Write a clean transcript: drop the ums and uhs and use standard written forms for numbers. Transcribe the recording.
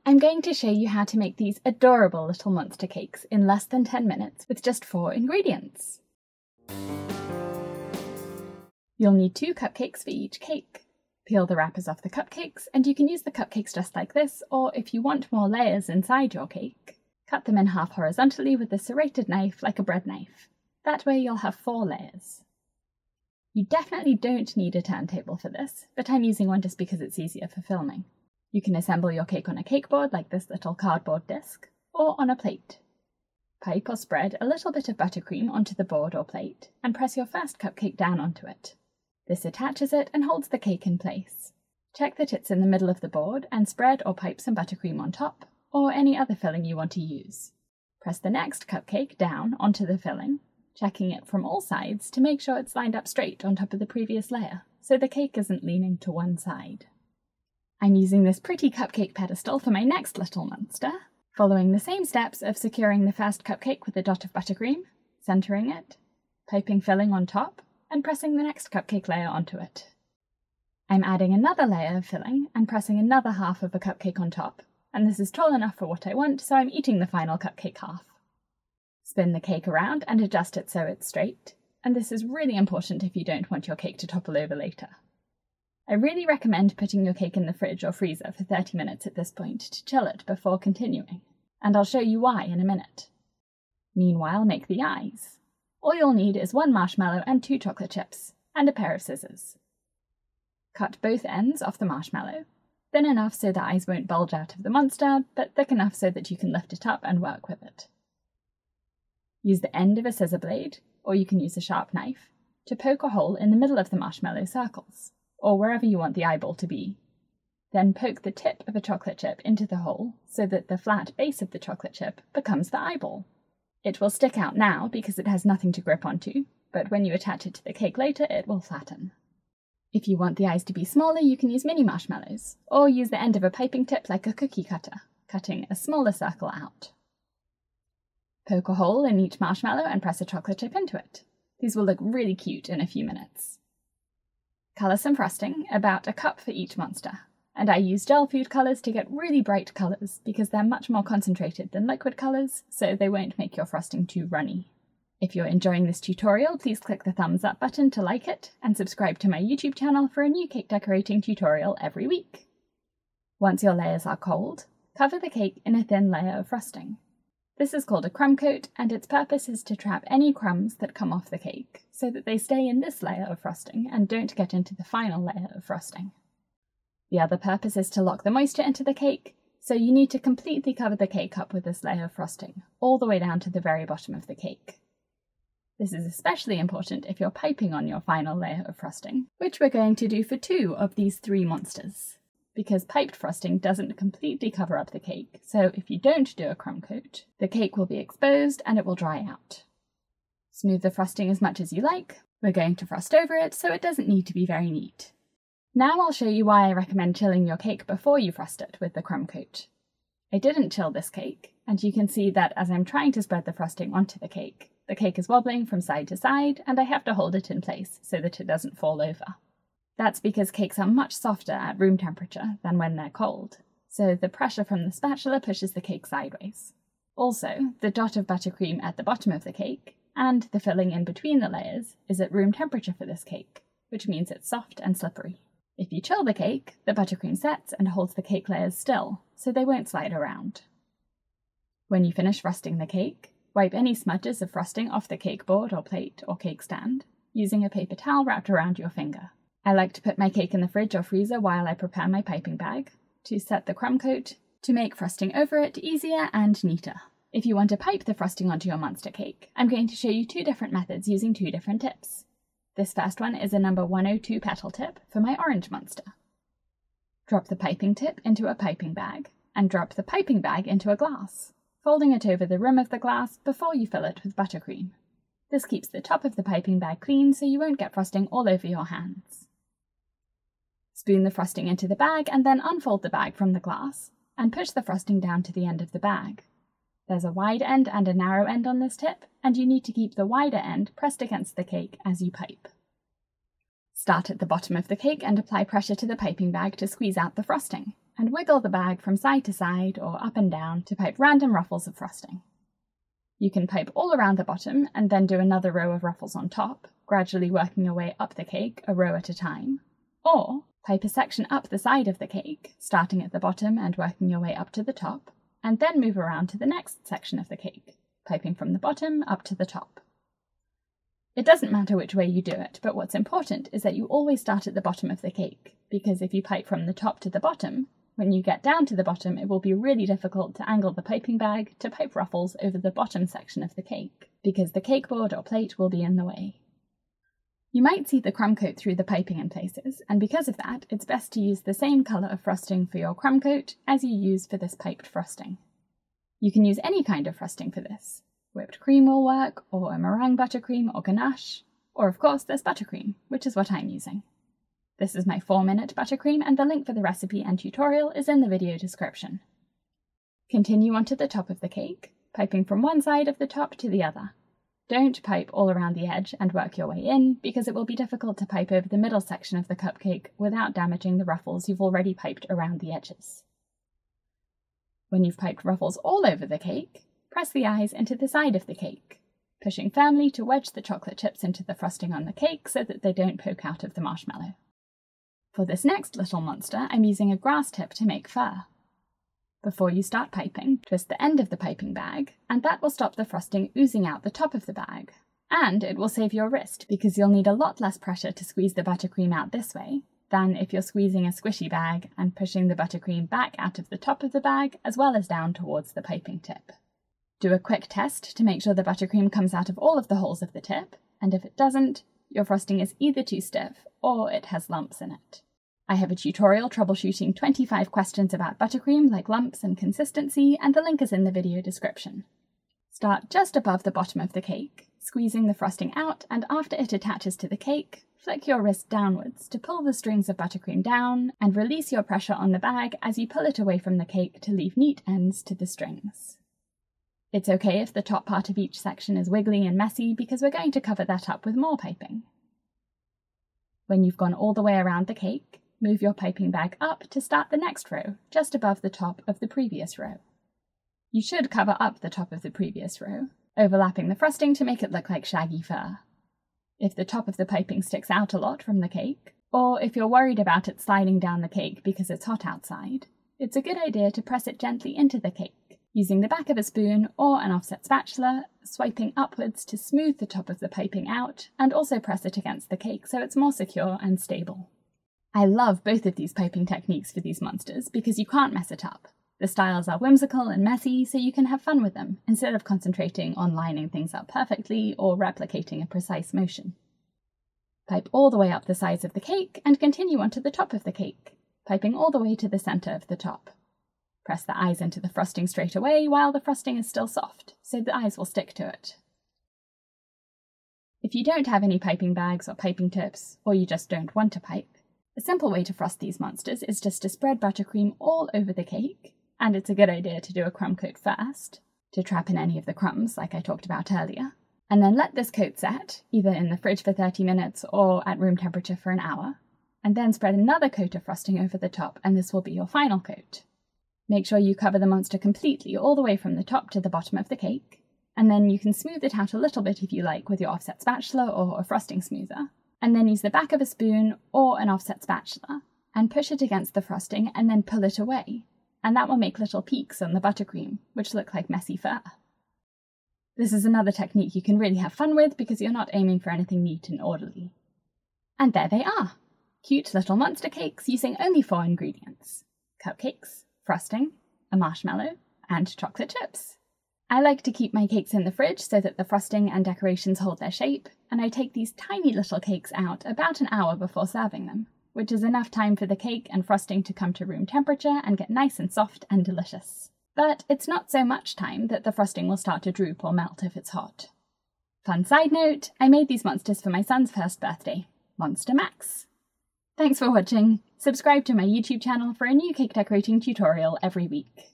I'm going to show you how to make these adorable little monster cakes in less than 10 minutes with just 4 ingredients. You'll need 2 cupcakes for each cake. Peel the wrappers off the cupcakes, and you can use the cupcakes just like this, or if you want more layers inside your cake, cut them in half horizontally with a serrated knife like a bread knife. That way you'll have 4 layers. You definitely don't need a turntable for this, but I'm using one just because it's easier for filming. You can assemble your cake on a cake board like this little cardboard disc, or on a plate. Pipe or spread a little bit of buttercream onto the board or plate, and press your first cupcake down onto it. This attaches it and holds the cake in place. Check that it's in the middle of the board and spread or pipe some buttercream on top, or any other filling you want to use. Press the next cupcake down onto the filling, checking it from all sides to make sure it's lined up straight on top of the previous layer, so the cake isn't leaning to one side. I'm using this pretty cupcake pedestal for my next little monster, following the same steps of securing the first cupcake with a dot of buttercream, centering it, piping filling on top, and pressing the next cupcake layer onto it. I'm adding another layer of filling and pressing another half of a cupcake on top, and this is tall enough for what I want, so I'm eating the final cupcake half. Spin the cake around and adjust it so it's straight, and this is really important if you don't want your cake to topple over later. I really recommend putting your cake in the fridge or freezer for 30 minutes at this point to chill it before continuing, and I'll show you why in a minute. Meanwhile, make the eyes. All you'll need is 1 marshmallow and 2 chocolate chips, and a pair of scissors. Cut both ends off the marshmallow, thin enough so the eyes won't bulge out of the monster, but thick enough so that you can lift it up and work with it. Use the end of a scissor blade, or you can use a sharp knife, to poke a hole in the middle of the marshmallow circles, or wherever you want the eyeball to be. Then poke the tip of a chocolate chip into the hole so that the flat base of the chocolate chip becomes the eyeball. It will stick out now because it has nothing to grip onto, but when you attach it to the cake later, it will flatten. If you want the eyes to be smaller, you can use mini marshmallows, or use the end of a piping tip like a cookie cutter, cutting a smaller circle out. Poke a hole in each marshmallow and press a chocolate chip into it. These will look really cute in a few minutes. Colour some frosting, about a cup for each monster, and I use gel food colours to get really bright colours because they're much more concentrated than liquid colours, so they won't make your frosting too runny. If you're enjoying this tutorial, please click the thumbs up button to like it, and subscribe to my YouTube channel for a new cake decorating tutorial every week. Once your layers are cold, cover the cake in a thin layer of frosting. This is called a crumb coat, and its purpose is to trap any crumbs that come off the cake, so that they stay in this layer of frosting and don't get into the final layer of frosting. The other purpose is to lock the moisture into the cake, so you need to completely cover the cake up with this layer of frosting, all the way down to the very bottom of the cake. This is especially important if you're piping on your final layer of frosting, which we're going to do for 2 of these 3 monsters, because piped frosting doesn't completely cover up the cake, so if you don't do a crumb coat, the cake will be exposed and it will dry out. Smooth the frosting as much as you like. We're going to frost over it, so it doesn't need to be very neat. Now I'll show you why I recommend chilling your cake before you frost it with the crumb coat. I didn't chill this cake, and you can see that as I'm trying to spread the frosting onto the cake is wobbling from side to side, and I have to hold it in place so that it doesn't fall over. That's because cakes are much softer at room temperature than when they're cold, so the pressure from the spatula pushes the cake sideways. Also, the dot of buttercream at the bottom of the cake, and the filling in between the layers, is at room temperature for this cake, which means it's soft and slippery. If you chill the cake, the buttercream sets and holds the cake layers still, so they won't slide around. When you finish frosting the cake, wipe any smudges of frosting off the cake board or plate or cake stand, using a paper towel wrapped around your finger. I like to put my cake in the fridge or freezer while I prepare my piping bag, to set the crumb coat, to make frosting over it easier and neater. If you want to pipe the frosting onto your monster cake, I'm going to show you 2 different methods using 2 different tips. This first one is a number 102 petal tip for my orange monster. Drop the piping tip into a piping bag, and drop the piping bag into a glass, folding it over the rim of the glass before you fill it with buttercream. This keeps the top of the piping bag clean so you won't get frosting all over your hands. Spoon the frosting into the bag and then unfold the bag from the glass, and push the frosting down to the end of the bag. There's a wide end and a narrow end on this tip, and you need to keep the wider end pressed against the cake as you pipe. Start at the bottom of the cake and apply pressure to the piping bag to squeeze out the frosting. and wiggle the bag from side to side or up and down to pipe random ruffles of frosting. You can pipe all around the bottom and then do another row of ruffles on top, gradually working your way up the cake a row at a time, or pipe a section up the side of the cake, starting at the bottom and working your way up to the top, and then move around to the next section of the cake, piping from the bottom up to the top. It doesn't matter which way you do it, but what's important is that you always start at the bottom of the cake, because if you pipe from the top to the bottom, when you get down to the bottom it will be really difficult to angle the piping bag to pipe ruffles over the bottom section of the cake, because the cake board or plate will be in the way. You might see the crumb coat through the piping in places, and because of that, it's best to use the same colour of frosting for your crumb coat as you use for this piped frosting. You can use any kind of frosting for this. Whipped cream will work, or a meringue buttercream or ganache, or of course there's buttercream, which is what I'm using. This is my 4-minute buttercream, and the link for the recipe and tutorial is in the video description. Continue onto the top of the cake, piping from one side of the top to the other. Don't pipe all around the edge and work your way in, because it will be difficult to pipe over the middle section of the cupcake without damaging the ruffles you've already piped around the edges. When you've piped ruffles all over the cake, press the eyes into the side of the cake, pushing firmly to wedge the chocolate chips into the frosting on the cake so that they don't poke out of the marshmallow. For this next little monster, I'm using a grass tip to make fur. Before you start piping, twist the end of the piping bag, and that will stop the frosting oozing out the top of the bag. And it will save your wrist, because you'll need a lot less pressure to squeeze the buttercream out this way than if you're squeezing a squishy bag and pushing the buttercream back out of the top of the bag as well as down towards the piping tip. Do a quick test to make sure the buttercream comes out of all of the holes of the tip, and if it doesn't, your frosting is either too stiff or it has lumps in it. I have a tutorial troubleshooting 25 questions about buttercream like lumps and consistency, and the link is in the video description. Start just above the bottom of the cake, squeezing the frosting out, and after it attaches to the cake, flick your wrist downwards to pull the strings of buttercream down and release your pressure on the bag as you pull it away from the cake to leave neat ends to the strings. It's okay if the top part of each section is wiggly and messy, because we're going to cover that up with more piping. When you've gone all the way around the cake, move your piping bag up to start the next row, just above the top of the previous row. You should cover up the top of the previous row, overlapping the frosting to make it look like shaggy fur. If the top of the piping sticks out a lot from the cake, or if you're worried about it sliding down the cake because it's hot outside, it's a good idea to press it gently into the cake, using the back of a spoon or an offset spatula, swiping upwards to smooth the top of the piping out, and also press it against the cake so it's more secure and stable. I love both of these piping techniques for these monsters because you can't mess it up. The styles are whimsical and messy, so you can have fun with them, instead of concentrating on lining things up perfectly or replicating a precise motion. Pipe all the way up the sides of the cake and continue onto the top of the cake, piping all the way to the centre of the top. Press the eyes into the frosting straight away while the frosting is still soft, so the eyes will stick to it. If you don't have any piping bags or piping tips, or you just don't want to pipe, a simple way to frost these monsters is just to spread buttercream all over the cake, and it's a good idea to do a crumb coat first, to trap in any of the crumbs like I talked about earlier, and then let this coat set, either in the fridge for 30 minutes or at room temperature for an hour, and then spread another coat of frosting over the top, and this will be your final coat. Make sure you cover the monster completely all the way from the top to the bottom of the cake, and then you can smooth it out a little bit if you like with your offset spatula or a frosting smoother, and then use the back of a spoon or an offset spatula, and push it against the frosting and then pull it away, and that will make little peaks on the buttercream, which look like messy fur. This is another technique you can really have fun with because you're not aiming for anything neat and orderly. And there they are! Cute little monster cakes using only 4 ingredients: cupcakes, frosting, a marshmallow, and chocolate chips. I like to keep my cakes in the fridge so that the frosting and decorations hold their shape, and I take these tiny little cakes out about an hour before serving them, which is enough time for the cake and frosting to come to room temperature and get nice and soft and delicious. But it's not so much time that the frosting will start to droop or melt if it's hot. Fun side note, I made these monsters for my son's first birthday, Monster Max. Thanks for watching. Subscribe to my YouTube channel for a new cake decorating tutorial every week.